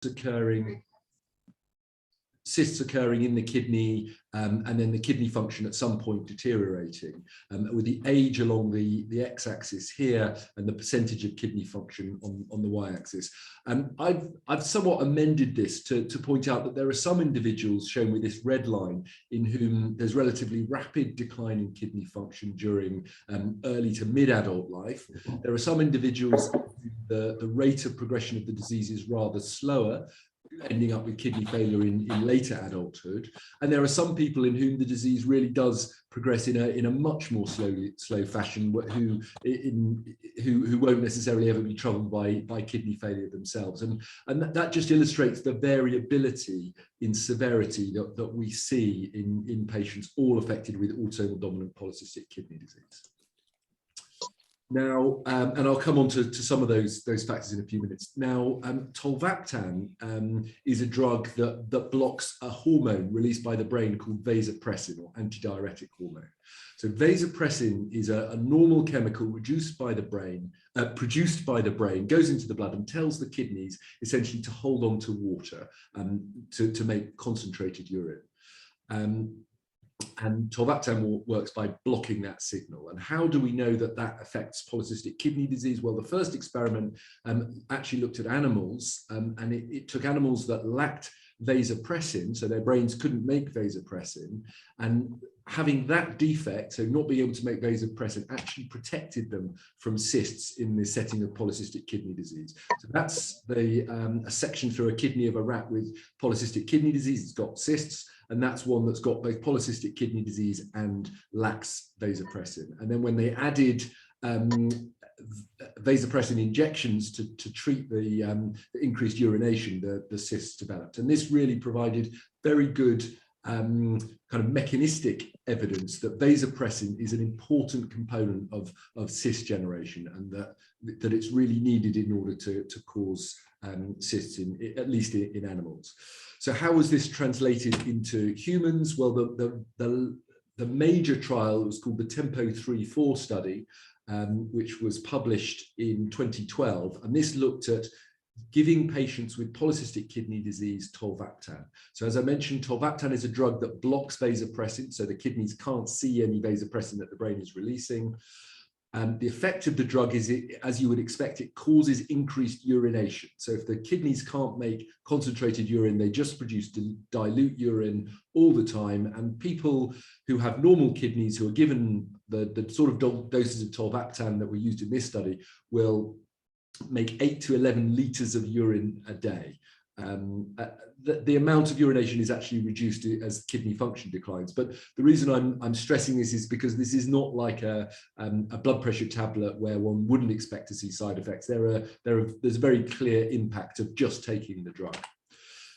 occurring in the kidney, and then the kidney function at some point deteriorating, with the age along the x-axis here and the percentage of kidney function on the y-axis. I've somewhat amended this to point out that there are some individuals shown with this red line in whom there's relatively rapid decline in kidney function during early to mid-adult life. There are some individuals the rate of progression of the disease is rather slower, ending up with kidney failure in later adulthood, and there are some people in whom the disease really does progress in a much more slow fashion, who won't necessarily ever be troubled by kidney failure themselves, and that just illustrates the variability in severity that we see in patients all affected with autosomal dominant polycystic kidney disease. Now, and I'll come on to some of those factors in a few minutes. Now, Tolvaptan is a drug that blocks a hormone released by the brain called vasopressin, or antidiuretic hormone. So vasopressin is a normal chemical produced by the brain, goes into the blood and tells the kidneys essentially to hold on to water to make concentrated urine. And Tolvaptan works by blocking that signal. And how do we know that that affects polycystic kidney disease? Well, the first experiment actually looked at animals, and it took animals that lacked vasopressin, so their brains couldn't make vasopressin, and having that defect, so not being able to make vasopressin, actually protected them from cysts in the setting of polycystic kidney disease. So that's a section through a kidney of a rat with polycystic kidney disease. It's got cysts, and that's one that's got both polycystic kidney disease and lacks vasopressin. And then when they added vasopressin injections to treat the increased urination, the cysts developed. And this really provided very good kind of mechanistic evidence that vasopressin is an important component of cyst generation, and that it's really needed in order to cause cysts, at least in animals. So how was this translated into humans? Well, the major trial was called the Tempo 3-4 study, which was published in 2012, and this looked at giving patients with polycystic kidney disease Tolvaptan. So as I mentioned, Tolvaptan is a drug that blocks vasopressin, so the kidneys can't see any vasopressin that the brain is releasing. The effect of the drug is, as you would expect, it causes increased urination. So if the kidneys can't make concentrated urine, they just produce dilute urine all the time. And people who have normal kidneys, who are given the sort of doses of Tolvaptan that were used in this study, will make 8 to 11 litres of urine a day. The amount of urination is actually reduced as kidney function declines. But the reason I'm stressing this is because this is not like a blood pressure tablet where one wouldn't expect to see side effects. There's a very clear impact of just taking the drug.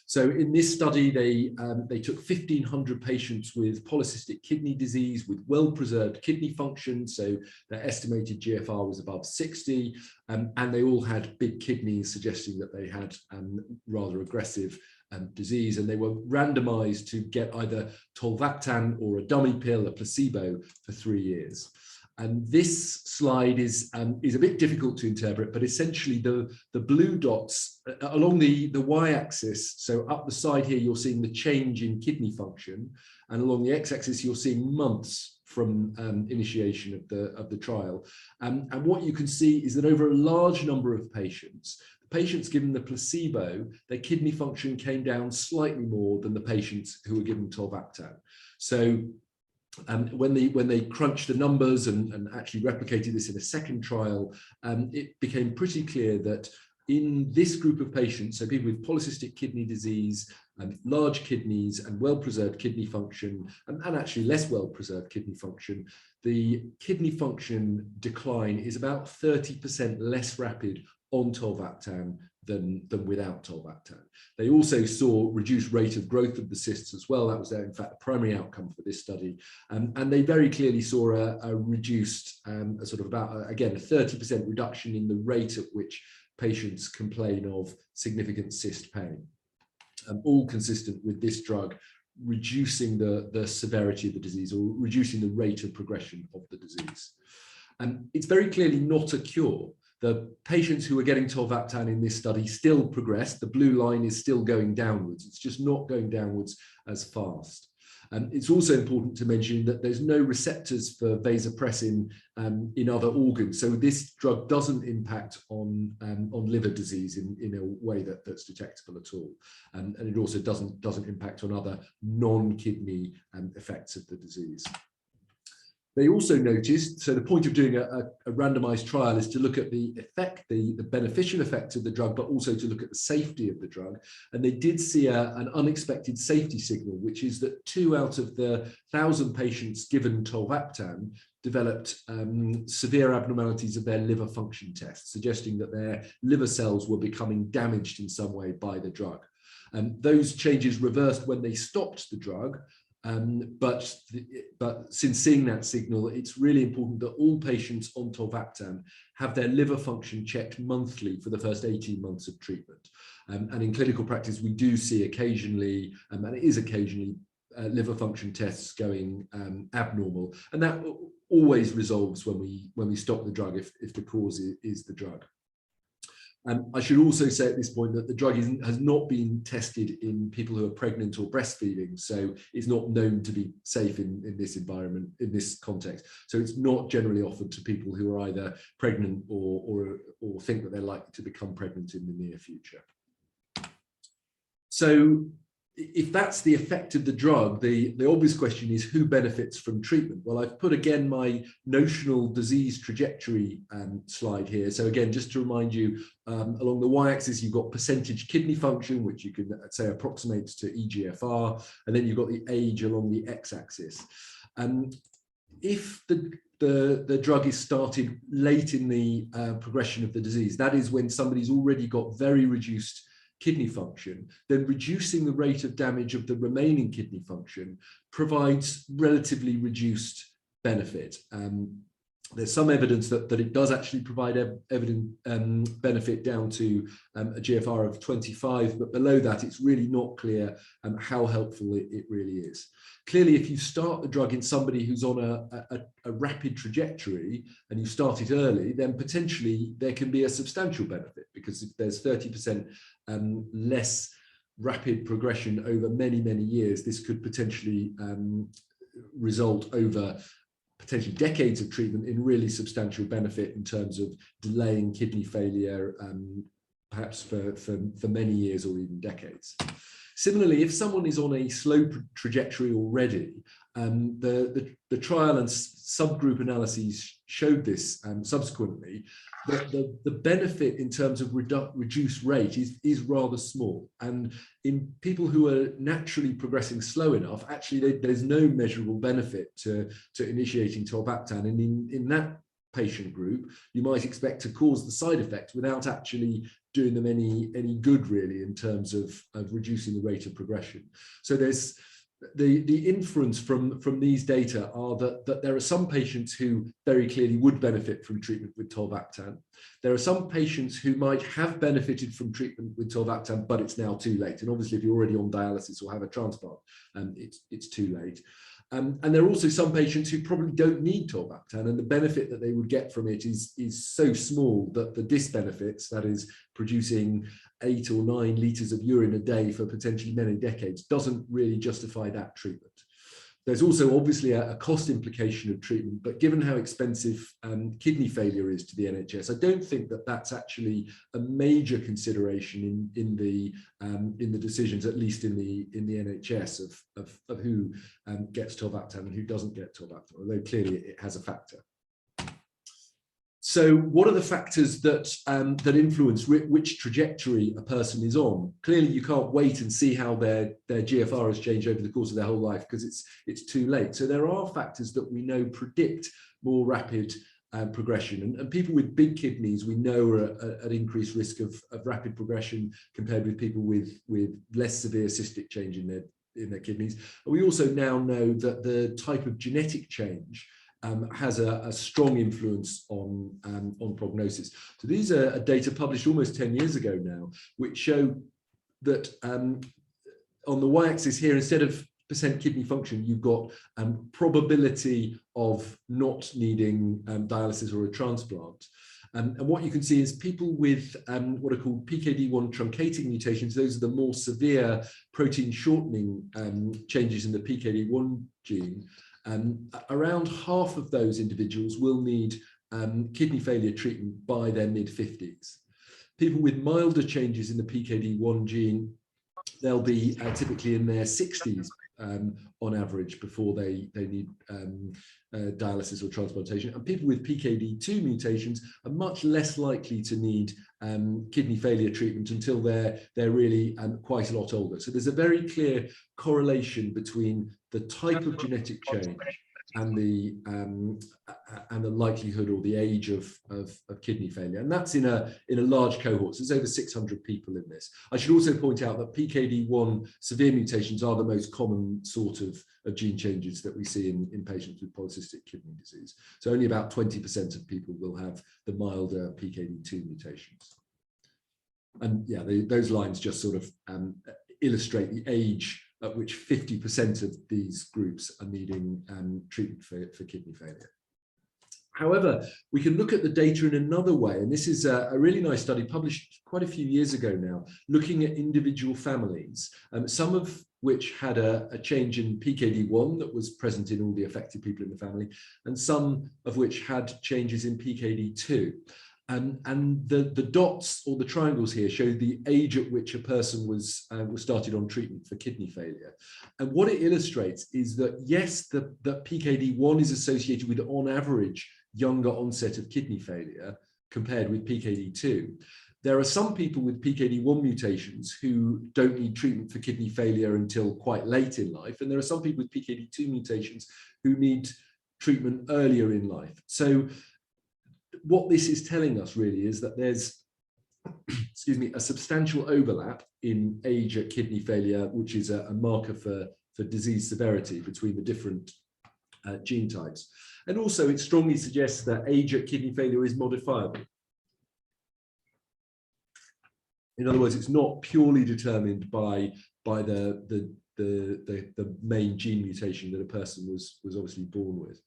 So in this study, they took 1,500 patients with polycystic kidney disease with well-preserved kidney function, so their estimated GFR was above 60, and they all had big kidneys, suggesting that they had rather aggressive disease, and they were randomized to get either Tolvaptan or a dummy pill, a placebo, for 3 years. And this slide is a bit difficult to interpret, but essentially the blue dots along the y-axis, so up the side here, you're seeing the change in kidney function, and along the x-axis, you're seeing months from initiation of the trial. And what you can see is that over a large number of patients, the patients given the placebo, their kidney function came down slightly more than the patients who were given Tolvaptan. So when they crunched the numbers and actually replicated this in a second trial, it became pretty clear that in this group of patients, so people with polycystic kidney disease, large kidneys and well-preserved kidney function, and actually less well-preserved kidney function, the kidney function decline is about 30% less rapid on Tolvaptan than without Tolvaptan. They also saw reduced rate of growth of the cysts as well. That was in fact the primary outcome for this study. And they very clearly saw a reduced, sort of about, again, a 30% reduction in the rate at which patients complain of significant cyst pain. All consistent with this drug reducing the severity of the disease, or reducing the rate of progression of the disease. And it's very clearly not a cure. The patients who are getting Tolvaptan in this study still progress. The blue line is still going downwards. It's just not going downwards as fast. It's also important to mention that there's no receptors for vasopressin in other organs. So this drug doesn't impact on liver disease in a way that's detectable at all. And it also doesn't impact on other non-kidney effects of the disease. They also noticed, so the point of doing a randomized trial is to look at the effect, the beneficial effects of the drug, but also to look at the safety of the drug. And they did see an unexpected safety signal, which is that 2 out of the 1,000 patients given Tolvaptan developed severe abnormalities of their liver function test, suggesting that their liver cells were becoming damaged in some way by the drug. Those changes reversed when they stopped the drug. But since seeing that signal, it's really important that all patients on Tolvaptan have their liver function checked monthly for the first 18 months of treatment. And in clinical practice, we do see occasionally, and it is occasionally, liver function tests going abnormal. And that always resolves when we stop the drug if the cause is the drug. I should also say at this point that the drug has not been tested in people who are pregnant or breastfeeding, so it's not known to be safe in this environment, in this context. So it's not generally offered to people who are either pregnant or think that they're likely to become pregnant in the near future. So if that's the effect of the drug, the obvious question is who benefits from treatment? Well, I've put again my notional disease trajectory slide here. So again, just to remind you, along the y-axis, you've got percentage kidney function, which you can say approximates to eGFR, and then you've got the age along the x-axis. If the drug is started late in the progression of the disease, that is when somebody's already got very reduced kidney function, then reducing the rate of damage of the remaining kidney function provides relatively reduced benefit. There's some evidence that it does actually provide benefit down to a GFR of 25, but below that, it's really not clear how helpful it really is. Clearly, if you start the drug in somebody who's on a rapid trajectory and you start it early, then potentially there can be a substantial benefit, because if there's 30% less rapid progression over many, many years, this could potentially result over potentially decades of treatment in really substantial benefit in terms of delaying kidney failure, perhaps for many years or even decades. Similarly, if someone is on a slow trajectory already, the trial and subgroup analyses showed this subsequently, that the benefit in terms of reduced rate is rather small. And in people who are naturally progressing slow enough, actually there's no measurable benefit to initiating Tolvaptan. And in that patient group, you might expect to cause the side effects without actually doing them any good, really, in terms of reducing the rate of progression. So there's the inference from these data are that there are some patients who very clearly would benefit from treatment with Tolvaptan. There are some patients who might have benefited from treatment with Tolvaptan, but it's now too late. And obviously, if you're already on dialysis or have a transplant, it's too late. And there are also some patients who probably don't need Tolvaptan, and the benefit that they would get from it is so small that the disbenefits, that is producing 8 or 9 litres of urine a day for potentially many decades, doesn't really justify that treatment. There's also obviously a cost implication of treatment, but given how expensive kidney failure is to the NHS, I don't think that that's actually a major consideration in the decisions, at least in the NHS, of who gets Tolvaptan and who doesn't get Tolvaptan, although clearly it has a factor. So what are the factors that influence which trajectory a person is on? Clearly, you can't wait and see how their GFR has changed over the course of their whole life, because it's too late. So there are factors that we know predict more rapid progression. And people with big kidneys, we know are at increased risk of rapid progression compared with people with less severe cystic change in their kidneys. And we also now know that the type of genetic change has a strong influence on prognosis. So these are data published almost 10 years ago now, which show that on the y-axis here, instead of percent kidney function, you've got probability of not needing dialysis or a transplant. And what you can see is people with what are called PKD1 truncating mutations. Those are the more severe protein shortening changes in the PKD1 gene. Around half of those individuals will need kidney failure treatment by their mid-50s. People with milder changes in the PKD1 gene, they'll be typically in their 60s on average before they need dialysis or transplantation. And people with PKD2 mutations are much less likely to need kidney failure treatment until they're really quite a lot older. So there's a very clear correlation between the type of genetic change and the likelihood or the age of kidney failure, and that's in a large cohort. So there's over 600 people in this. I should also point out that PKD1 severe mutations are the most common sort of gene changes that we see in patients with polycystic kidney disease. So only about 20% of people will have the milder PKD2 mutations. And yeah, those lines just sort of illustrate the age at which 50% of these groups are needing treatment for kidney failure. However, we can look at the data in another way, and this is a really nice study published quite a few years ago now, looking at individual families, some of which had a change in PKD1 that was present in all the affected people in the family, and some of which had changes in PKD2. And the dots or the triangles here show the age at which a person was started on treatment for kidney failure. And what it illustrates is that, yes, the PKD1 is associated with, on average, younger onset of kidney failure compared with PKD2. There are some people with PKD1 mutations who don't need treatment for kidney failure until quite late in life. And there are some people with PKD2 mutations who need treatment earlier in life. So what this is telling us really is that there's, excuse me, a substantial overlap in age at kidney failure, which is a marker for disease severity between the different gene types. And also it strongly suggests that age at kidney failure is modifiable. In other words, it's not purely determined by the main gene mutation that a person was obviously born with.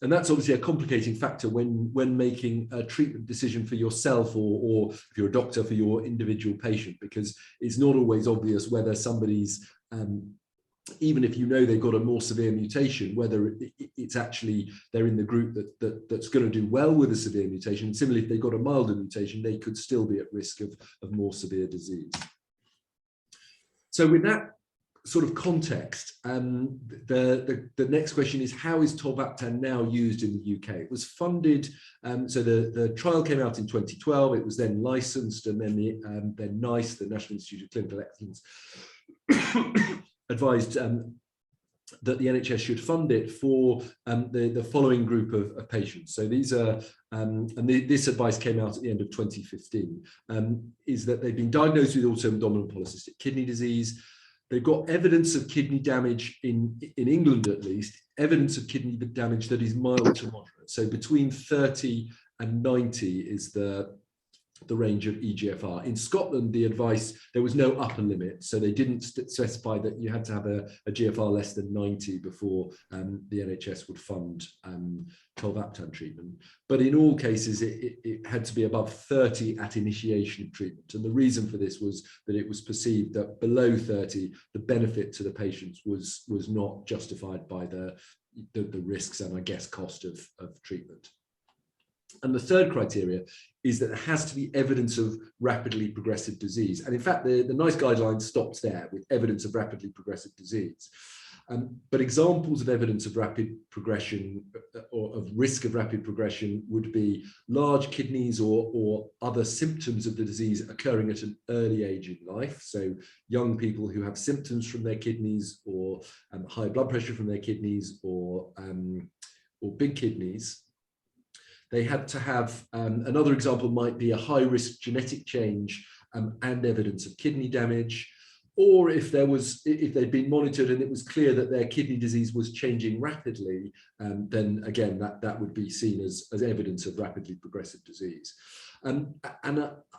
And that's obviously a complicating factor when making a treatment decision for yourself or if you're a doctor for your individual patient, because it's not always obvious whether somebody's, even if you know they've got a more severe mutation, whether it's actually they're in the group that's going to do well with a severe mutation. Similarly, if they've got a milder mutation, they could still be at risk of more severe disease. So with that sort of context, the next question is, how is Tolvaptan now used in the UK? It was funded, so the trial came out in 2012, it was then licensed, and then NICE, the National Institute of Clinical Excellence, advised that the NHS should fund it for the following group of patients. So these are, this advice came out at the end of 2015, is that they've been diagnosed with autosomal dominant polycystic kidney disease. They've got evidence of kidney damage in England, at least, evidence of kidney damage that is mild to moderate. So between 30 and 90 is the range of EGFR. In Scotland, the advice, there was no upper limit, so they didn't specify that you had to have a GFR less than 90 before the NHS would fund Tolvaptan treatment. But in all cases, it had to be above 30 at initiation of treatment. And the reason for this was that it was perceived that below 30, the benefit to the patients was not justified by the risks and, I guess, cost of treatment. And the third criteria is that there has to be evidence of rapidly progressive disease. And in fact, the NICE guidelines stopped there with evidence of rapidly progressive disease. But examples of evidence of rapid progression or of risk of rapid progression would be large kidneys or other symptoms of the disease occurring at an early age in life. So young people who have symptoms from their kidneys, or high blood pressure from their kidneys, or big kidneys. They had to have, another example might be a high-risk genetic change and evidence of kidney damage, or if they'd been monitored and it was clear that their kidney disease was changing rapidly, then again, that would be seen as evidence of rapidly progressive disease. And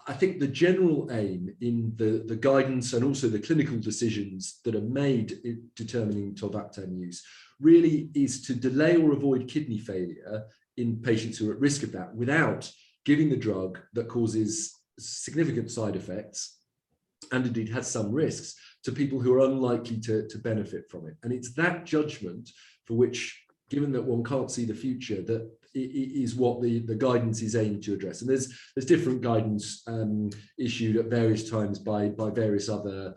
I think the general aim in the guidance and also the clinical decisions that are made in determining Tolvaptan use really is to delay or avoid kidney failure in patients who are at risk of that without giving the drug that causes significant side effects and indeed has some risks to people who are unlikely to benefit from it. And it's that judgment for which, given that one can't see the future, that is what the guidance is aimed to address. And there's different guidance issued at various times by various other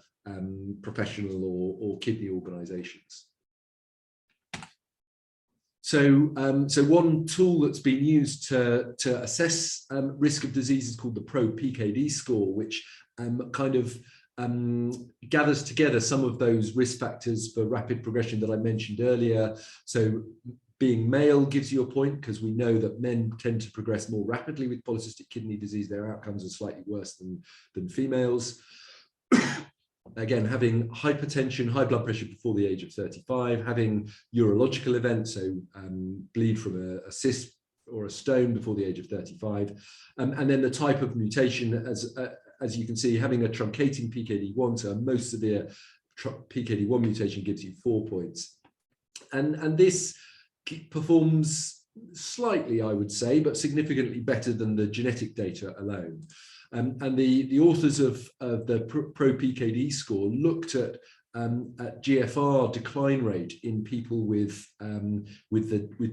professional or kidney organizations. So, so one tool that's been used to assess risk of disease is called the ProPKD Score, which kind of gathers together some of those risk factors for rapid progression that I mentioned earlier. So being male gives you a point, because we know that men tend to progress more rapidly with polycystic kidney disease. Their outcomes are slightly worse than females. Again, having hypertension, high blood pressure before the age of 35, having urological events, so bleed from a cyst or a stone before the age of 35, and then the type of mutation, as you can see, having a truncating PKD1, so a most severe PKD1 mutation gives you 4 points. And this performs slightly, I would say, but significantly better than the genetic data alone. And the authors of the ProPKD score looked at GFR decline rate in people with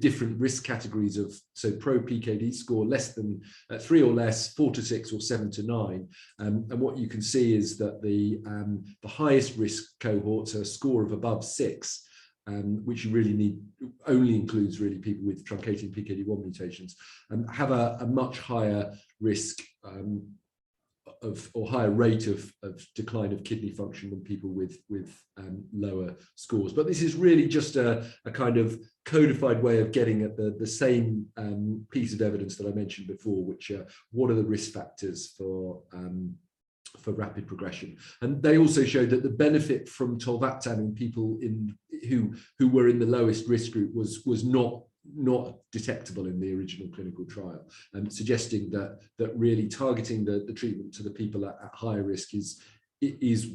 different risk categories of, so ProPKD score less than 3 or less, 4 to 6, or 7 to 9. And what you can see is that the highest risk cohorts are a score of above 6. Which you really need, only includes really people with truncating PKD1 mutations, have a much higher risk or higher rate of decline of kidney function than people with lower scores. But this is really just a kind of codified way of getting at the same piece of evidence that I mentioned before, which what are the risk factors for rapid progression. And they also showed that the benefit from Tolvaptan in people who were in the lowest risk group was not detectable in the original clinical trial, suggesting that really targeting the treatment to the people at higher risk is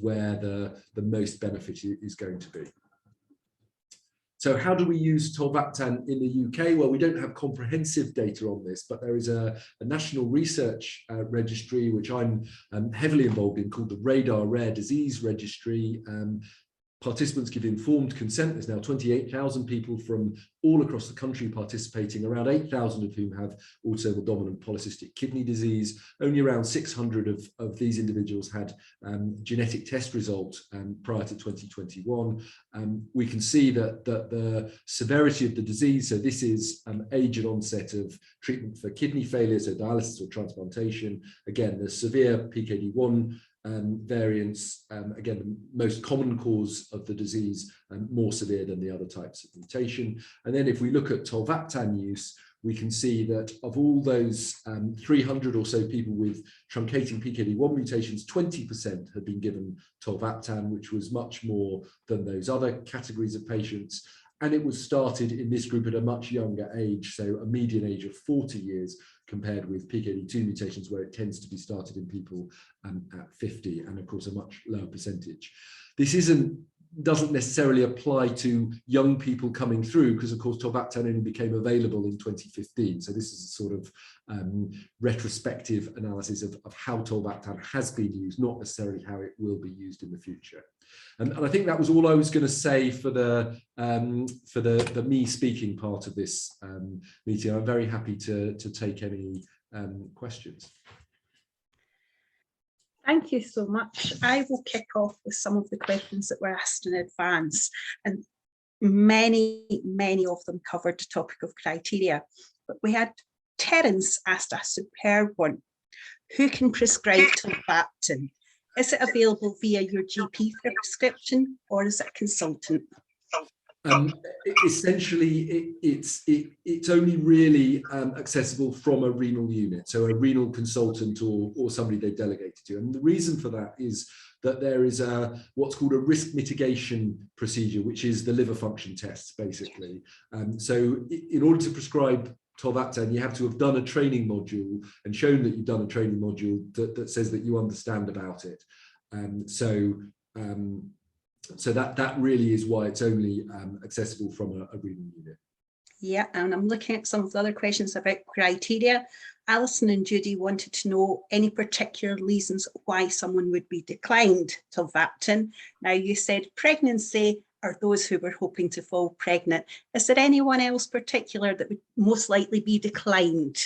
where the most benefit is going to be. So how do we use Tolvaptan in the UK? Well, we don't have comprehensive data on this, but there is a national research registry, which I'm heavily involved in, called the Radar Rare Disease Registry. Participants give informed consent. There's now 28,000 people from all across the country participating, around 8,000 of whom have autosomal dominant polycystic kidney disease. Only around 600 of these individuals had genetic test results prior to 2021. We can see that the severity of the disease, so this is age and onset of treatment for kidney failure, so dialysis or transplantation. Again, the severe PKD1 variants, again, the most common cause of the disease, more severe than the other types of mutation. And then if we look at Tolvaptan use, we can see that of all those 300 or so people with truncating PKD1 mutations, 20% had been given Tolvaptan, which was much more than those other categories of patients. And it was started in this group at a much younger age, so a median age of 40 years, compared with PKD2 mutations, where it tends to be started in people at 50, and of course a much lower percentage. This doesn't necessarily apply to young people coming through, because of course Tolvaptan only became available in 2015. So this is a sort of retrospective analysis of how Tolvaptan has been used, not necessarily how it will be used in the future. And I think that was all I was going to say for the me speaking part of this meeting. I'm very happy to take any questions. Thank you so much. I will kick off with some of the questions that were asked in advance, and many of them covered the topic of criteria. But we had Terence asked a superb one. Who can prescribe Tolvaptan? Is it available via your GP prescription, or is it a consultant? Essentially, it's only really accessible from a renal unit, so a renal consultant or somebody they've delegated to. And the reason for that is that there is what's called a risk mitigation procedure, which is the liver function tests, basically. So in order to prescribe Tolvaptan, you have to have done a training module and shown that you've done a training module that says that you understand about it. So that really is why it's only accessible from a renal unit. Yeah, and I'm looking at some of the other questions about criteria. Alison and Judy wanted to know any particular reasons why someone would be declined Tolvaptan. Now, you said pregnancy or those who were hoping to fall pregnant. Is there anyone else particular that would most likely be declined?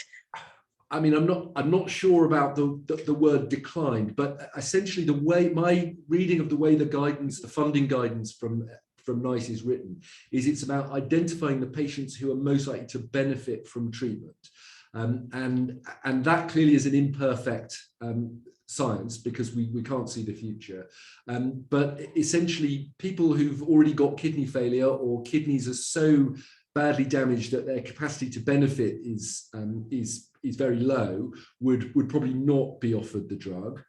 I mean, I'm not sure about the word declined, but essentially the way my reading of the way the guidance, the funding guidance from NICE is written, is it's about identifying the patients who are most likely to benefit from treatment. And that clearly is an imperfect science because we can't see the future. But essentially, people who've already got kidney failure or kidneys are so badly damaged that their capacity to benefit is very low would probably not be offered the drug.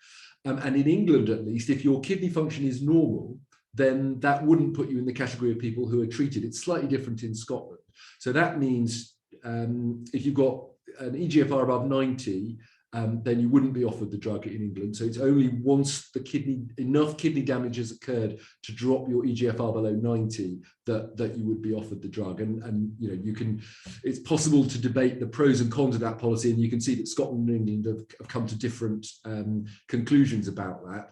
And in England, at least, if your kidney function is normal, then that wouldn't put you in the category of people who are treated. It's slightly different in Scotland. So that means if you've got an EGFR above 90, then you wouldn't be offered the drug in England. So it's only once enough kidney damage has occurred to drop your EGFR below 90 that you would be offered the drug. And you know, it's possible to debate the pros and cons of that policy, and you can see that Scotland and England have come to different conclusions about that.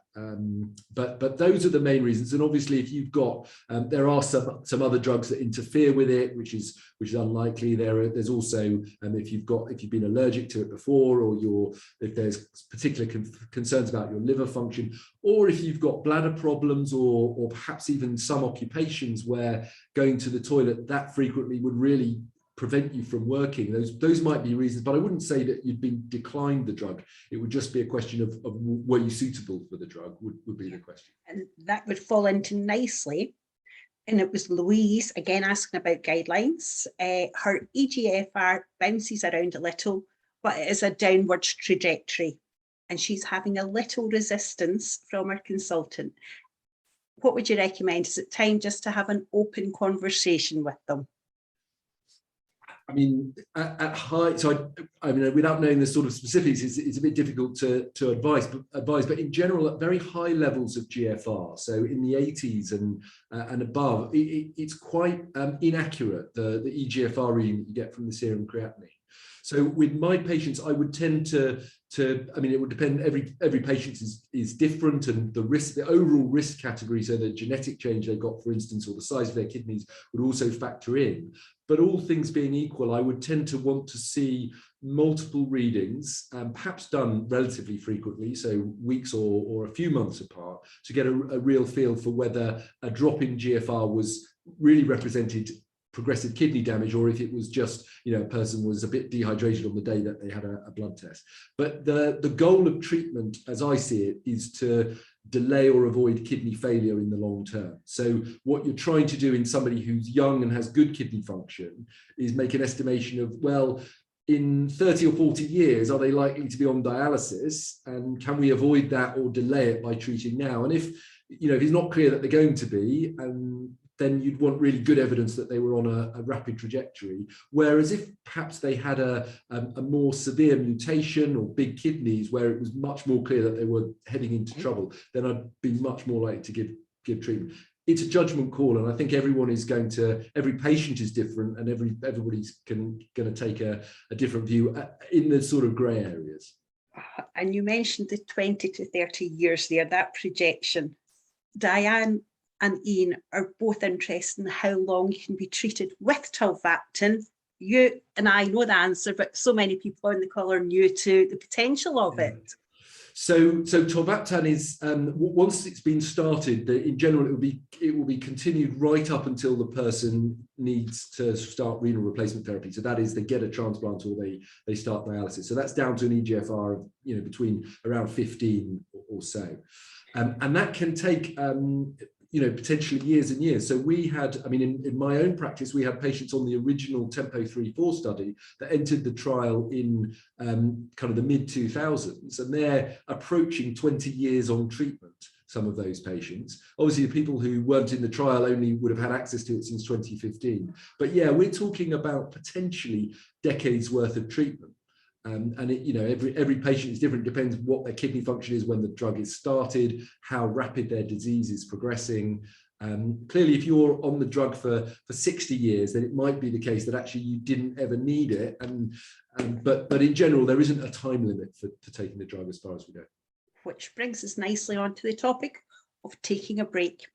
But those are the main reasons. And obviously, if you've got, there are some other drugs that interfere with it, which is unlikely. There's also if you've been allergic to it before, or if there's particular concerns about your liver function, or if you've got bladder problems, or perhaps even some occupations where going to the toilet that frequently would really prevent you from working. Those might be reasons, but I wouldn't say that you'd been declined the drug. It would just be a question of were you suitable for the drug would be the question. And that would fall into nicely. And it was Louise, again, asking about guidelines. Her EGFR bounces around a little, but it is a downward trajectory. And she's having a little resistance from her consultant. What would you recommend? Is it time just to have an open conversation with them? I mean, at high, so I mean, without knowing the sort of specifics, it's a bit difficult to advise. But in general, at very high levels of GFR, so in the 80s and above, it's quite inaccurate, the EGFR reading that you get from the serum creatinine. So with my patients, I would tend to I mean, it would depend. Every patient is different, and the overall risk category, so the genetic change they've got, for instance, or the size of their kidneys would also factor in. But all things being equal, I would tend to want to see multiple readings, perhaps done relatively frequently, so weeks or a few months apart, to get a real feel for whether a drop in GFR was really represented progressive kidney damage, or if it was just, you know, a person was a bit dehydrated on the day that they had a blood test. But the goal of treatment, as I see it, is to delay or avoid kidney failure in the long term. So what you're trying to do in somebody who's young and has good kidney function is make an estimation of, well, in 30 or 40 years, are they likely to be on dialysis? And can we avoid that or delay it by treating now? And if it's not clear that they're going to be, then you'd want really good evidence that they were on a rapid trajectory. Whereas if perhaps they had a more severe mutation or big kidneys where it was much more clear that they were heading into trouble, then I'd be much more likely to give treatment. It's a judgment call, and I think every patient is different, and everybody's going to take a different view in the sort of grey areas. And you mentioned the 20 to 30 years there, that projection. Diane and Ian are both interested in how long you can be treated with Tolvaptan. You and I know the answer, but so many people on the call are new to the potential of it. So Tolvaptan is, once it's been started, in general, it will be continued right up until the person needs to start renal replacement therapy. So that is, they get a transplant or they start dialysis. So that's down to an EGFR of between around 15 or so, and that can take potentially years and years. So we had, I mean, in my own practice, we had patients on the original Tempo 3-4 study that entered the trial in kind of the mid-2000s, and they're approaching 20 years on treatment, some of those patients. Obviously, the people who weren't in the trial only would have had access to it since 2015. But yeah, we're talking about potentially decades worth of treatment. And every patient is different. It depends what their kidney function is when the drug is started, how rapid their disease is progressing, Clearly, if you're on the drug for 60 years, then it might be the case that actually you didn't ever need it. But in general, there isn't a time limit for taking the drug as far as we know. Which brings us nicely on to the topic of taking a break.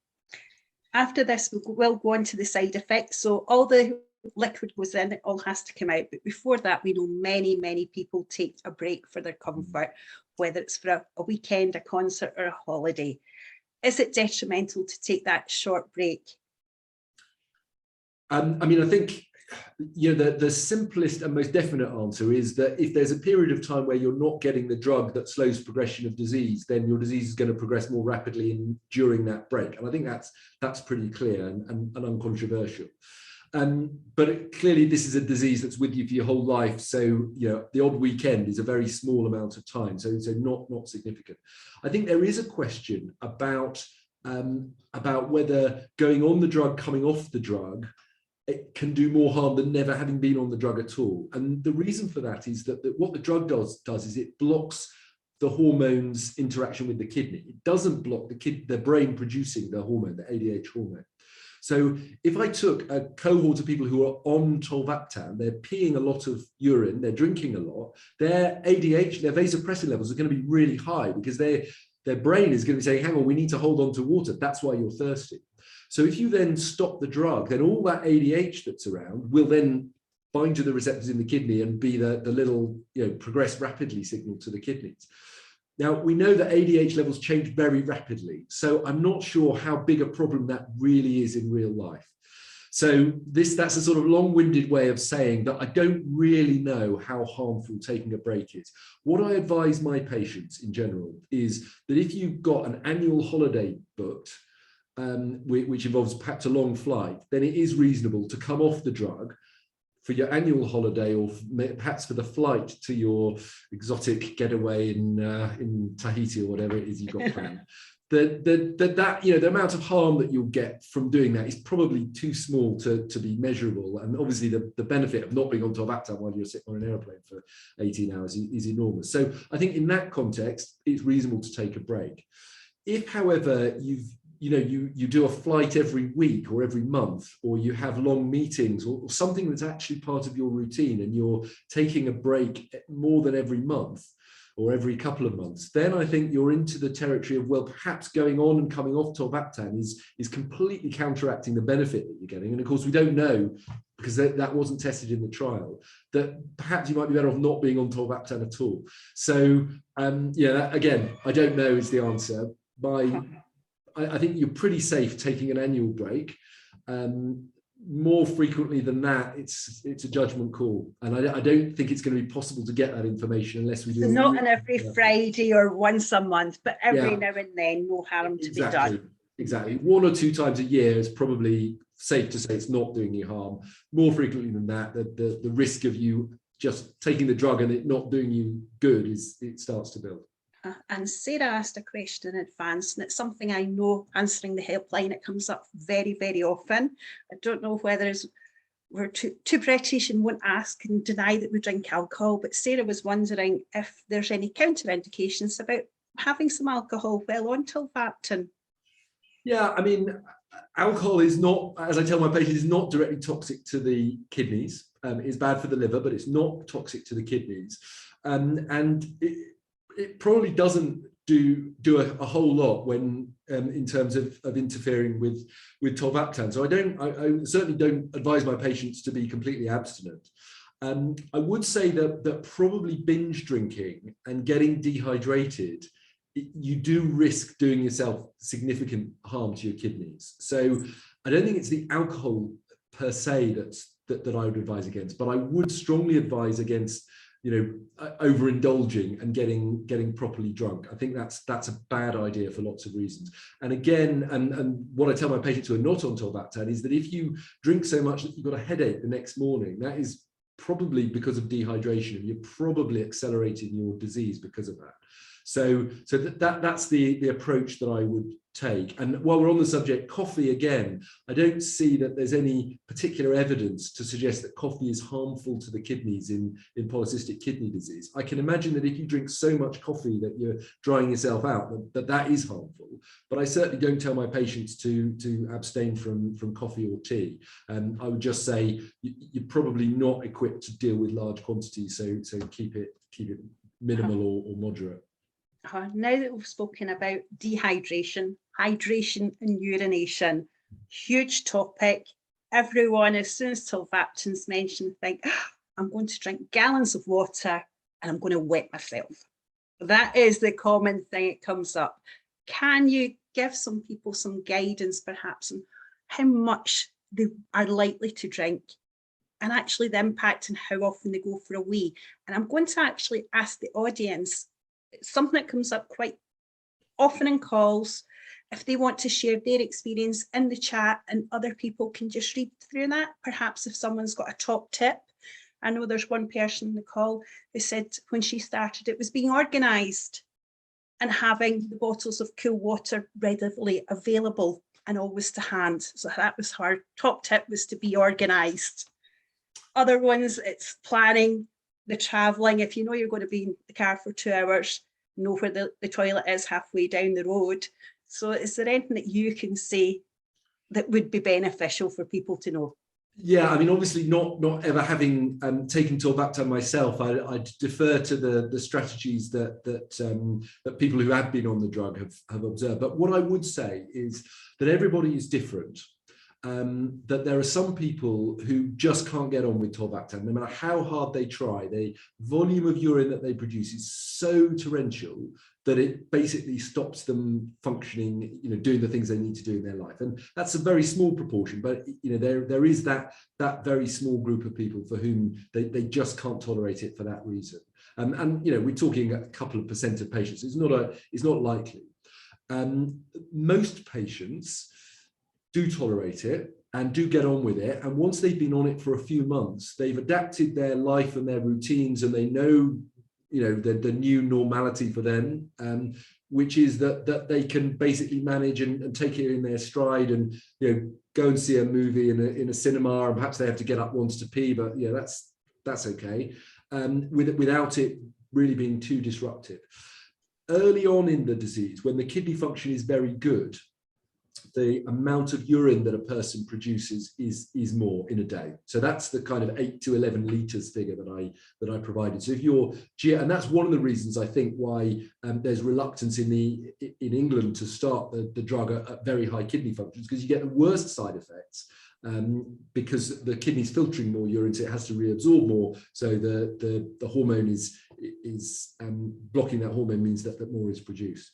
After this, we'll go on to the side effects. So all the liquid goes in, it all has to come out. But before that, we know many people take a break for their comfort, whether it's for a weekend, a concert, or a holiday. Is it detrimental to take that short break? I mean, I think the simplest and most definite answer is that if there's a period of time where you're not getting the drug that slows progression of disease, then your disease is going to progress more rapidly during that break. And I think that's pretty clear and uncontroversial. But clearly, this is a disease that's with you for your whole life. So, the odd weekend is a very small amount of time. So not significant. I think there is a question about whether going on the drug, coming off the drug, it can do more harm than never having been on the drug at all. And the reason for that is that what the drug does is it blocks the hormone's interaction with the kidney. It doesn't block the brain producing the hormone, the ADH hormone. So if I took a cohort of people who are on Tolvaptan, they're peeing a lot of urine, they're drinking a lot, their ADH, their vasopressin levels are going to be really high because their brain is going to be saying, hang on, we need to hold on to water. That's why you're thirsty. So if you then stop the drug, then all that ADH that's around will then bind to the receptors in the kidney and be the little, progress rapidly signal to the kidneys. Now, we know that ADH levels change very rapidly, so I'm not sure how big a problem that really is in real life. So that's a sort of long-winded way of saying that I don't really know how harmful taking a break is. What I advise my patients in general is that if you've got an annual holiday booked, which involves perhaps a long flight, then it is reasonable to come off the drug for your annual holiday, or perhaps for the flight to your exotic getaway in Tahiti or whatever it is you've got planned. The amount of harm that you'll get from doing that is probably too small to be measurable. And obviously the benefit of not being on Tolvaptan while you're sitting on an airplane for 18 hours is enormous. So I think in that context, it's reasonable to take a break. If, however, you do a flight every week or every month, or you have long meetings or something that's actually part of your routine, and you're taking a break more than every month or every couple of months, then I think you're into the territory of, well, perhaps going on and coming off Tolvaptan is completely counteracting the benefit that you're getting. And of course, we don't know, because that wasn't tested in the trial, that perhaps you might be better off not being on Tolvaptan at all. So, again, I don't know is the answer. I think you're pretty safe taking an annual break. More frequently than that, it's a judgment call, and I don't think it's going to be possible to get that information unless we do. So not on every Friday or once a month, but every now and then, no harm to be done. Exactly. 1 or 2 times a year is probably safe to say it's not doing you harm. More frequently than that, the risk of you just taking the drug and it not doing you good it starts to build. And Sarah asked a question in advance, and it's something I know answering the helpline, it comes up very, very often. I don't know whether we're too British and won't ask and deny that we drink alcohol, but Sarah was wondering if there's any counterindications about having some alcohol while on Tolvaptan. Yeah, I mean, alcohol is not, as I tell my patients, is not directly toxic to the kidneys. It's bad for the liver, but it's not toxic to the kidneys. And it probably doesn't do a whole lot when in terms of interfering with Tolvaptan. So I certainly don't advise my patients to be completely abstinent. I would say that probably binge drinking and getting dehydrated, you do risk doing yourself significant harm to your kidneys. So I don't think it's the alcohol per se that I would advise against, but I would strongly advise against overindulging and getting properly drunk. I think that's a bad idea for lots of reasons. And again, and what I tell my patients who are not on Tolvaptan is that if you drink so much that you've got a headache the next morning, that is probably because of dehydration, and you're probably accelerating your disease because of that. So that's the approach that I would take. And while we're on the subject, coffee again, I don't see that there's any particular evidence to suggest that coffee is harmful to the kidneys in polycystic kidney disease. I can imagine that if you drink so much coffee that you're drying yourself out, that is harmful. But I certainly don't tell my patients to abstain from coffee or tea. I would just say you're probably not equipped to deal with large quantities, so keep it minimal or moderate. Now that we've spoken about dehydration, hydration and urination, huge topic. Everyone, as soon as Tolvaptan's mentioned, think, I'm going to drink gallons of water and I'm going to wet myself. That is the common thing that comes up. Can you give some people some guidance perhaps on how much they are likely to drink and actually the impact and how often they go for a wee? And I'm going to actually ask the audience, it's something that comes up quite often in calls, if they want to share their experience in the chat and other people can just read through that. Perhaps if someone's got a top tip. I know there's one person in the call who said when she started, it was being organised and having the bottles of cool water readily available and always to hand. So that was her top tip, was to be organised. Other ones, it's planning the travelling. If you know you're going to be in the car for 2 hours, know where the toilet is halfway down the road. So is there anything that you can say that would be beneficial for people to know? Yeah, I mean, obviously not ever having taken Tolvaptan myself, I'd defer to the strategies that people who have been on the drug have observed. But what I would say is that everybody is different. That there are some people who just can't get on with Tolvaptan, no matter how hard they try. The volume of urine that they produce is so torrential that it basically stops them functioning, doing the things they need to do in their life. And that's a very small proportion, but there is that very small group of people for whom they just can't tolerate it for that reason. And we're talking a couple of % of patients. It's not likely. Most patients do tolerate it and do get on with it. And once they've been on it for a few months, they've adapted their life and their routines, and they know, the new normality for them, which is that they can basically manage and take it in their stride and, go and see a movie in a cinema, and perhaps they have to get up once to pee, but that's okay, without it really being too disruptive. Early on in the disease, when the kidney function is very good, the amount of urine that a person produces is more in a day. So that's the kind of 8 to 11 litres figure that I provided. So if you're, and that's one of the reasons I think why there's reluctance in England to start the drug at very high kidney functions, because you get the worst side effects. Because the kidney's filtering more urine, so it has to reabsorb more. So the hormone is blocking that hormone, means that more is produced.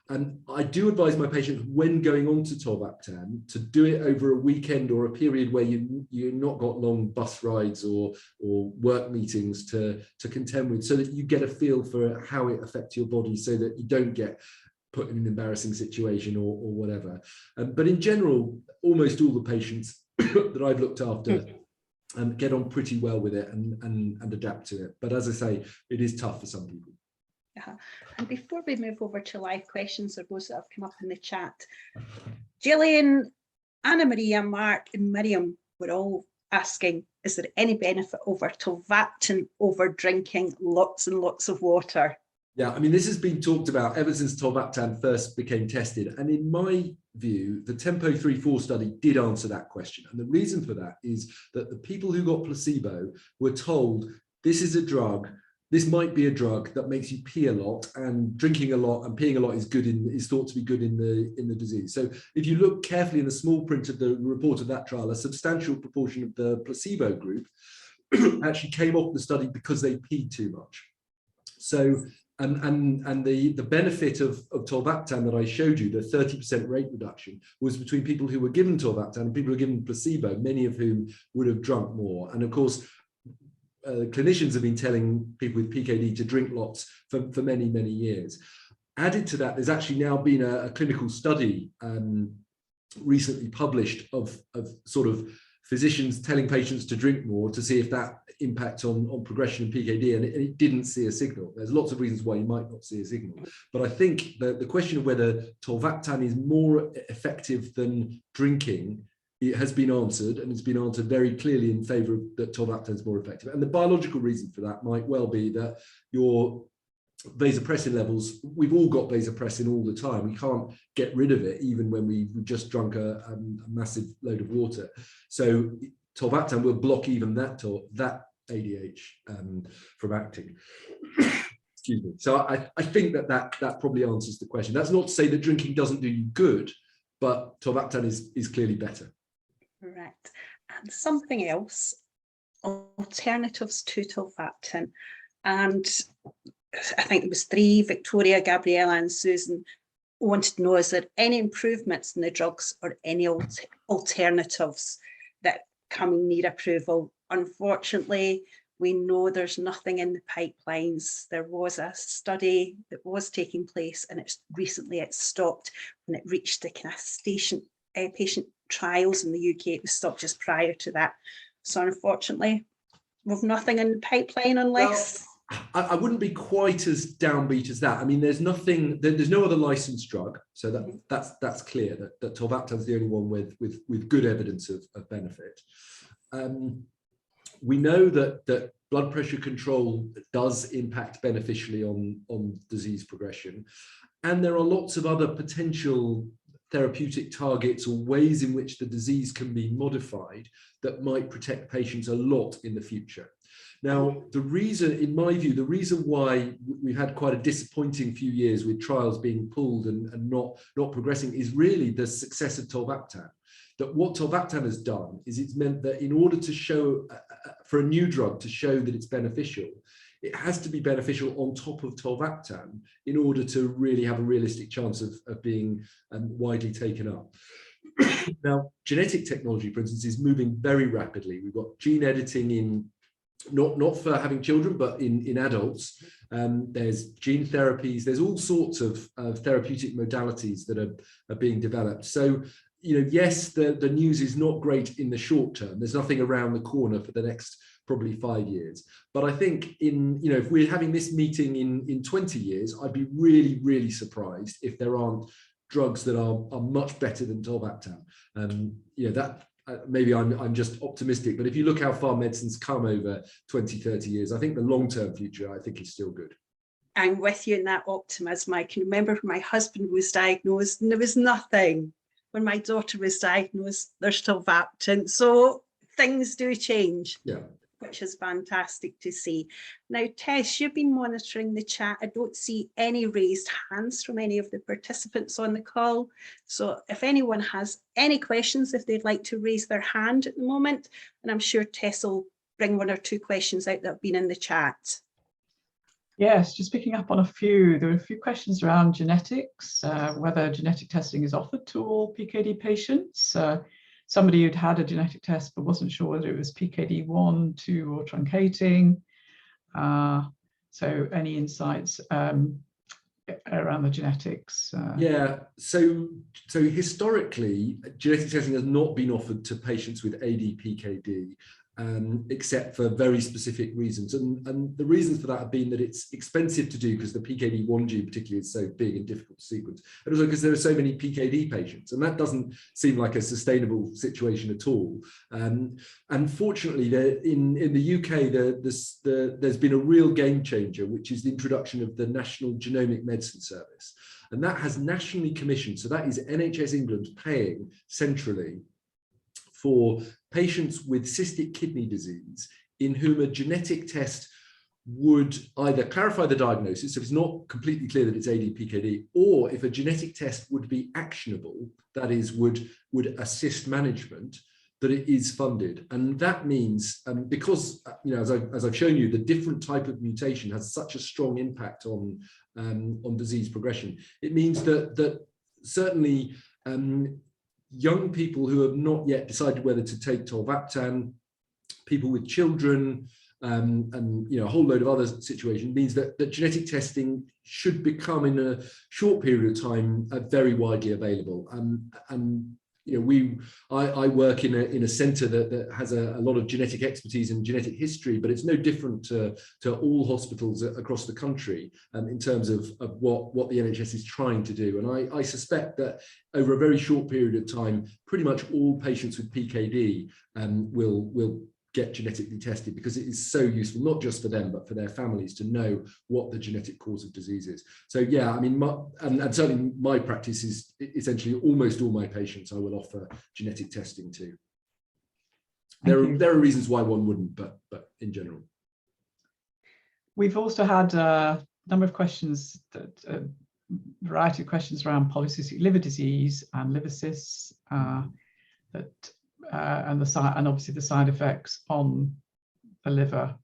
And I do advise my patients, when going on to Tolvaptan, to do it over a weekend or a period where you've not got long bus rides or work meetings to contend with, so that you get a feel for how it affects your body, so that you don't get put in an embarrassing situation or whatever. But in general, almost all the patients that I've looked after get on pretty well with it and adapt to it. But as I say, it is tough for some people. And before we move over to live questions or those that have come up in the chat, Gillian, Anna Maria, Mark and Miriam were all asking, is there any benefit over Tolvaptan over drinking lots and lots of water? Yeah, I mean, this has been talked about ever since Tolvaptan first became tested. And in my view, the Tempo 3-4 study did answer that question. And the reason for that is that the people who got placebo were told, this is a drug, this might be a drug that makes you pee a lot, and drinking a lot and peeing a lot is thought to be good in the disease. So if you look carefully in the small print of the report of that trial, a substantial proportion of the placebo group actually came off the study because they peed too much. So and the benefit of Tolvaptan that I showed you, the 30% rate reduction, was between people who were given Tolvaptan and people who were given placebo, many of whom would have drunk more. And of course, clinicians have been telling people with PKD to drink lots for many, many years. Added to that, there's actually now been a clinical study recently published of sort of physicians telling patients to drink more to see if that impacts on progression in PKD, and it didn't see a signal. There's lots of reasons why you might not see a signal, but I think the question of whether Tolvaptan is more effective than drinking, it has been answered, and it's been answered very clearly in favor of that Tolvaptan is more effective. And the biological reason for that might well be that your vasopressin levels, we've all got vasopressin all the time. We can't get rid of it even when we just drunk a massive load of water. So Tolvaptan will block even that ADH from acting. Excuse me. So I think that probably answers the question. That's not to say that drinking doesn't do you good, but Tolvaptan is clearly better. Right. And something else, alternatives to Tolvaptan. And I think it was 3, Victoria, Gabriella and Susan, wanted to know, is there any improvements in the drugs or any alternatives that coming near approval? Unfortunately, we know there's nothing in the pipelines. There was a study that was taking place, and recently stopped when it reached the kind of patient trials in the UK. It was stopped just prior to that. So unfortunately, we've nothing in the pipeline unless... Well, I wouldn't be quite as downbeat as that. I mean, there's no other licensed drug, so that's clear that Tolvaptan is the only one with good evidence of benefit. We know that blood pressure control does impact beneficially on disease progression, and there are lots of other potential therapeutic targets or ways in which the disease can be modified that might protect patients a lot in the future. Now, the reason, in my view, the reason why we've had quite a disappointing few years with trials being pulled and not progressing is really the success of Tolvaptan. That what Tolvaptan has done is it's meant that in order to show, for a new drug to show that it's beneficial, it has to be beneficial on top of Tolvaptan in order to really have a realistic chance of being widely taken up. Now, genetic technology, for instance, is moving very rapidly. We've got gene editing in, not for having children, but in adults. There's gene therapies, there's all sorts of therapeutic modalities that are being developed. So, you know, yes, the news is not great in the short term. There's nothing around the corner for the next probably 5 years. But I think if we're having this meeting in 20 years, I'd be really, really surprised if there aren't drugs that are much better than Tolvaptan. Maybe I'm just optimistic, but if you look how far medicine's come over 20, 30 years, I think the long-term future, I think, is still good. I'm with you in that optimism. I can remember when my husband was diagnosed and there was nothing. When my daughter was diagnosed, there's Tolvaptan. So things do change. Yeah. Which is fantastic to see. Now, Tess, you've been monitoring the chat. I don't see any raised hands from any of the participants on the call. So if anyone has any questions, if they'd like to raise their hand at the moment, and I'm sure Tess will bring 1 or 2 questions out that have been in the chat. Yes, just picking up on a few. There were a few questions around genetics, whether genetic testing is offered to all PKD patients. Somebody who'd had a genetic test but wasn't sure whether it was PKD 1, 2 or truncating. So any insights around the genetics? Yeah, so historically, genetic testing has not been offered to patients with ADPKD, except for very specific reasons. And the reasons for that have been that it's expensive to do because the PKD1 gene particularly is so big and difficult to sequence, and also because there are so many PKD patients, and that doesn't seem like a sustainable situation at all. Unfortunately, in the UK, there's been a real game changer, which is the introduction of the National Genomic Medicine Service. And that has nationally commissioned, so that is NHS England paying centrally for patients with cystic kidney disease in whom a genetic test would either clarify the diagnosis, so it's not completely clear that it's ADPKD, or if a genetic test would be actionable, that is, would assist management, that it is funded. And that means, because, as I've shown you, the different type of mutation has such a strong impact on disease progression, it means that certainly young people who have not yet decided whether to take Tolvaptan, people with children, and a whole load of other situations, means that genetic testing should become, in a short period of time, very widely available. And I work in a centre that has a lot of genetic expertise and genetic history, but it's no different to all hospitals across the country in terms of what the NHS is trying to do. And I suspect that over a very short period of time, pretty much all patients with PKD will get genetically tested, because it is so useful, not just for them, but for their families, to know what the genetic cause of disease is. So yeah, I mean, and certainly my practice is essentially almost all my patients I will offer genetic testing to. There are reasons why one wouldn't, but in general. We've also had a number of questions, variety of questions around polycystic liver disease and liver cysts, and obviously the side effects on the liver.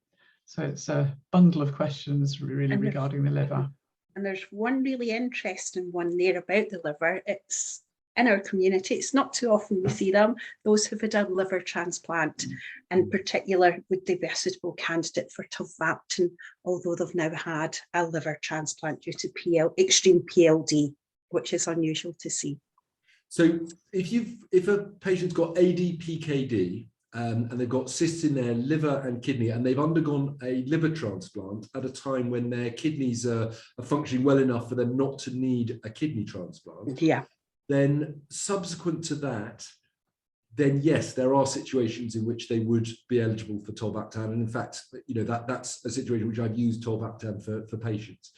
So it's a bundle of questions really regarding the liver. And there's one really interesting one there about the liver. It's in our community. It's not too often we see them. Those who've had a liver transplant in particular would be a suitable candidate for Tolvaptan, although they've now had a liver transplant due to extreme PLD, which is unusual to see. So if a patient's got ADPKD and they've got cysts in their liver and kidney, and they've undergone a liver transplant at a time when their kidneys are functioning well enough for them not to need a kidney transplant, then subsequent to that, then yes, there are situations in which they would be eligible for Tolvaptan. And in fact, that's a situation which I've used Tolvaptan for patients.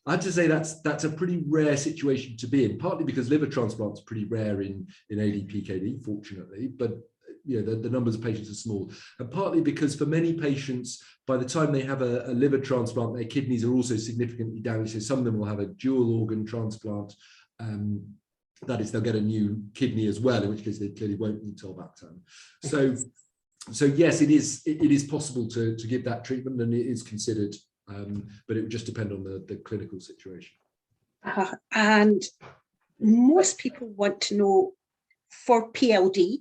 I have to say that's a pretty rare situation to be in, partly because liver transplant's pretty rare in ADPKD, fortunately, but the numbers of patients are small, and partly because for many patients, by the time they have a liver transplant, their kidneys are also significantly damaged. So some of them will have a dual organ transplant. That is, they'll get a new kidney as well, in which case they clearly won't need Tolvaptan. So yes, it is possible to give that treatment, and it is considered. But it would just depend on the clinical situation. And most people want to know, for PLD,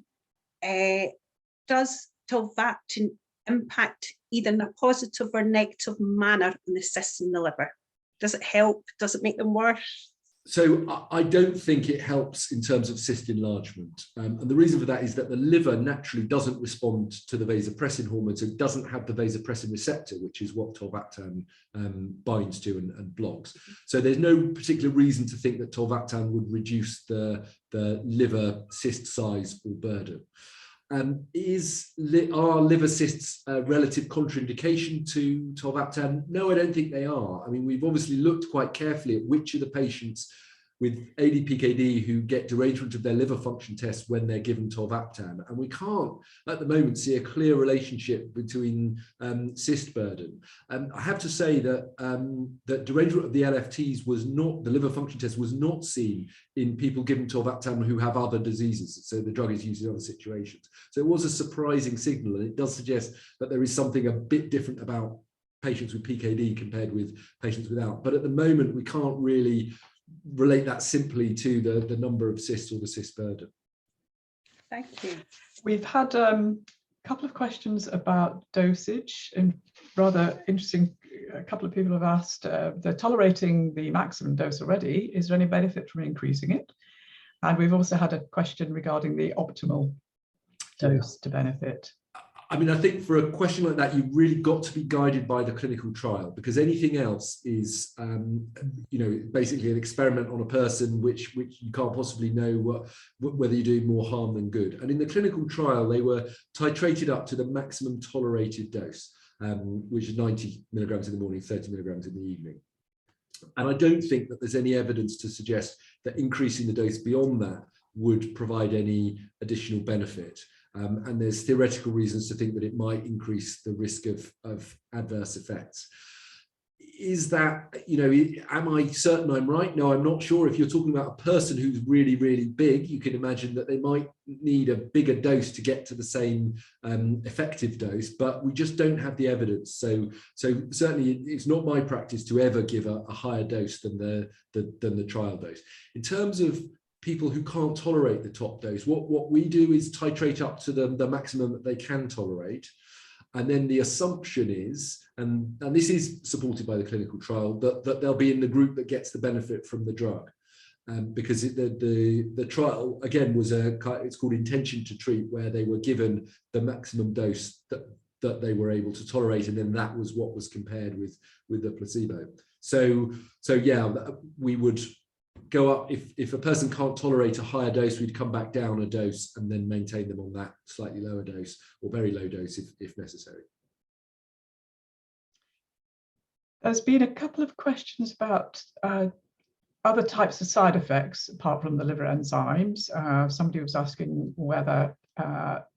does Tolvaptan impact either in a positive or negative manner on the cysts in the liver? Does it help? Does it make them worse? So I don't think it helps in terms of cyst enlargement. And the reason for that is that the liver naturally doesn't respond to the vasopressin hormone, so it doesn't have the vasopressin receptor, which is what Tolvaptan binds to and blocks. So there's no particular reason to think that Tolvaptan would reduce the liver cyst size or burden. Are liver cysts a relative contraindication to Tolvaptan? No, I don't think they are. I mean, we've obviously looked quite carefully at which of the patients with ADPKD who get derangement of their liver function tests when they're given Tolvaptan, and we can't at the moment see a clear relationship between cyst burden. I have to say that that derangement of the LFTs was not, the liver function test was not seen in people given Tolvaptan who have other diseases, so the drug is used in other situations. So it was a surprising signal, and it does suggest that there is something a bit different about patients with PKD compared with patients without. But at the moment, we can't really relate that simply to the number of cysts or the cyst burden. Thank you. We've had a couple of questions about dosage, and rather interesting. A couple of people have asked, they're tolerating the maximum dose already. Is there any benefit from increasing it? And we've also had a question regarding the optimal dose to benefit. I mean, I think for a question like that, you've really got to be guided by the clinical trial, because anything else is, basically an experiment on a person, which you can't possibly know whether you're doing more harm than good. And in the clinical trial, they were titrated up to the maximum tolerated dose, which is 90 milligrams in the morning, 30 milligrams in the evening. And I don't think that there's any evidence to suggest that increasing the dose beyond that would provide any additional benefit. And there's theoretical reasons to think that it might increase the risk of adverse effects. Is that, am I certain I'm right? No, I'm not sure. If you're talking about a person who's really, really big, you can imagine that they might need a bigger dose to get to the same effective dose, but we just don't have the evidence. So certainly it's not my practice to ever give a higher dose than the trial dose. In terms of people who can't tolerate the top dose, what we do is titrate up to the maximum that they can tolerate. And then the assumption is, and this is supported by the clinical trial, that they'll be in the group that gets the benefit from the drug. because the trial again was it's called intention to treat, where they were given the maximum dose that they were able to tolerate, and then that was what was compared with the placebo. So yeah, we would go up if a person can't tolerate a higher dose, we'd come back down a dose and then maintain them on that slightly lower dose or very low dose if necessary. There's been a couple of questions about other types of side effects apart from the liver enzymes. Somebody was asking whether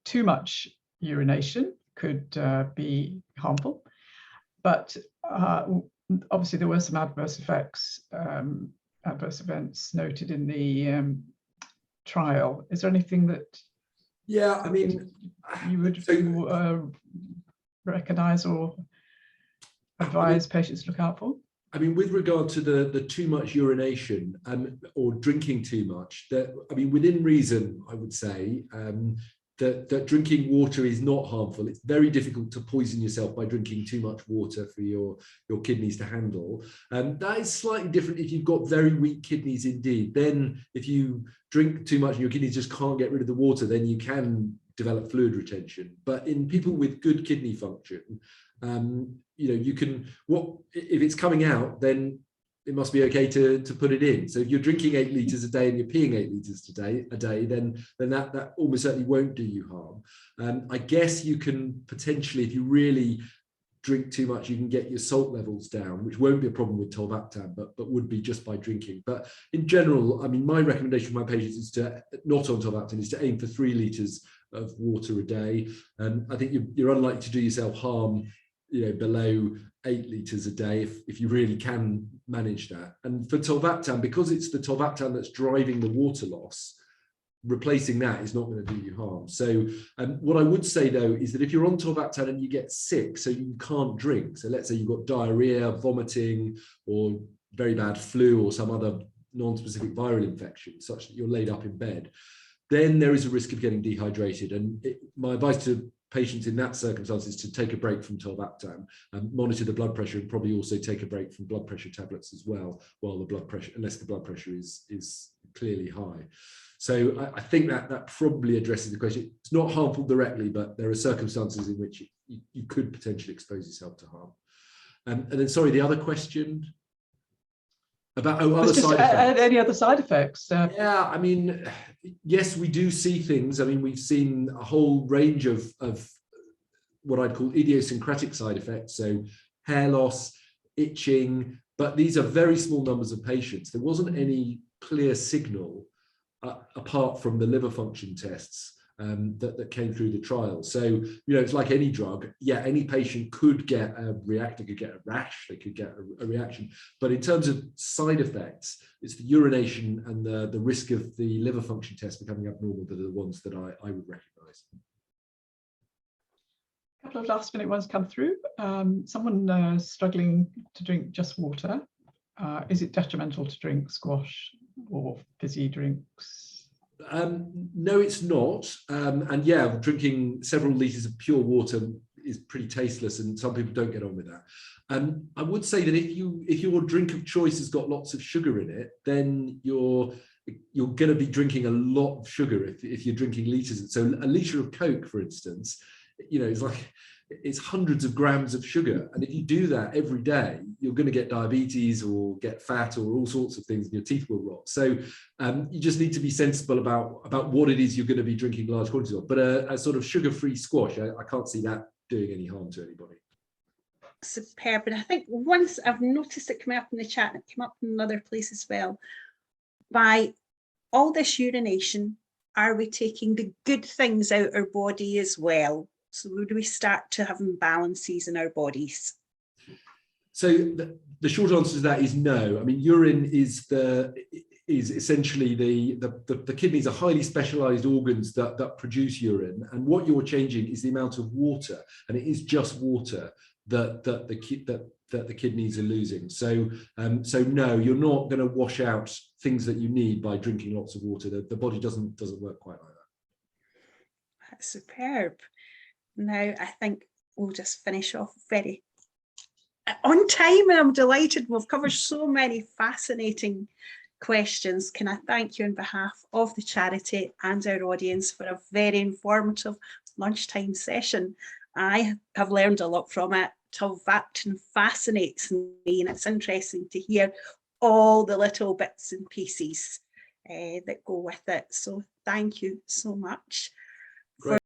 too much urination could be harmful, but obviously there were some adverse events noted in the trial. Is there anything that you would recognize or advise patients to look out for? I mean, with regard to the too much urination or drinking too much, within reason, I would say that drinking water is not harmful. It's very difficult to poison yourself by drinking too much water for your kidneys to handle. That is slightly different if you've got very weak kidneys indeed. Then if you drink too much and your kidneys just can't get rid of the water, then you can develop fluid retention. But in people with good kidney function, you can, if it's coming out, then it must be okay to put it in. So if you're drinking 8 litres a day and you're peeing 8 litres a day, then that almost certainly won't do you harm. I guess you can potentially, if you really drink too much, you can get your salt levels down, which won't be a problem with Tolvaptan, but would be just by drinking. But in general, I mean, my recommendation for my patients is to, not on Tolvaptan, is to aim for 3 litres of water a day. And I think you're unlikely to do yourself harm, below 8 litres a day if you really can manage that. And for Tolvaptan, because it's the Tolvaptan that's driving the water loss, replacing that is not going to do you harm. So what I would say though is that if you're on Tolvaptan and you get sick, so you can't drink, so let's say you've got diarrhea, vomiting, or very bad flu or some other non-specific viral infection such that you're laid up in bed, then there is a risk of getting dehydrated. And my advice to patients in that circumstance is to take a break from Tolvaptan and monitor the blood pressure, and probably also take a break from blood pressure tablets as well, while the blood pressure, unless the blood pressure is clearly high. So I think that probably addresses the question. It's not harmful directly, but there are circumstances in which you could potentially expose yourself to harm. And then, sorry, the other question about other side effects. Any other side effects? Yeah, I mean, yes, we do see things. I mean, we've seen a whole range of what I'd call idiosyncratic side effects. So hair loss, itching, but these are very small numbers of patients. There wasn't any clear signal apart from the liver function tests that came through the trial. So, it's like any drug. Yeah, any patient could get a rash, they could get a reaction. But in terms of side effects, it's the urination and the risk of the liver function test becoming abnormal that are the ones that I would recognise. A couple of last minute ones come through. Someone struggling to drink just water. Is it detrimental to drink squash or fizzy drinks? No, it's not. And yeah, drinking several litres of pure water is pretty tasteless, and some people don't get on with that. I would say that if your drink of choice has got lots of sugar in it, then you're going to be drinking a lot of sugar if you're drinking litres. So a litre of Coke, for instance, it's hundreds of grams of sugar, and if you do that every day, you're going to get diabetes or get fat or all sorts of things, and your teeth will rot. So you just need to be sensible about what it is you're going to be drinking large quantities of. But a sort of sugar-free squash, I can't see that doing any harm to anybody. Superb. And I think once I've noticed it coming up in the chat, and it came up in another place as well, by all this urination, are we taking the good things out our body as well? So would we start to have imbalances in our bodies? So the short answer to that is no. I mean, urine is essentially the kidneys are highly specialized organs that produce urine, and what you're changing is the amount of water, and it is just water that the kidneys are losing. So no, you're not going to wash out things that you need by drinking lots of water. The body doesn't work quite like that. That's superb. Now I think we'll just finish off very on time, and I'm delighted we've covered so many fascinating questions, can I thank you on behalf of the charity and our audience for a very informative lunchtime session. I have learned a lot from it. Tolvaptan fascinates me, and it's interesting to hear all the little bits and pieces that go with it. So thank you so much.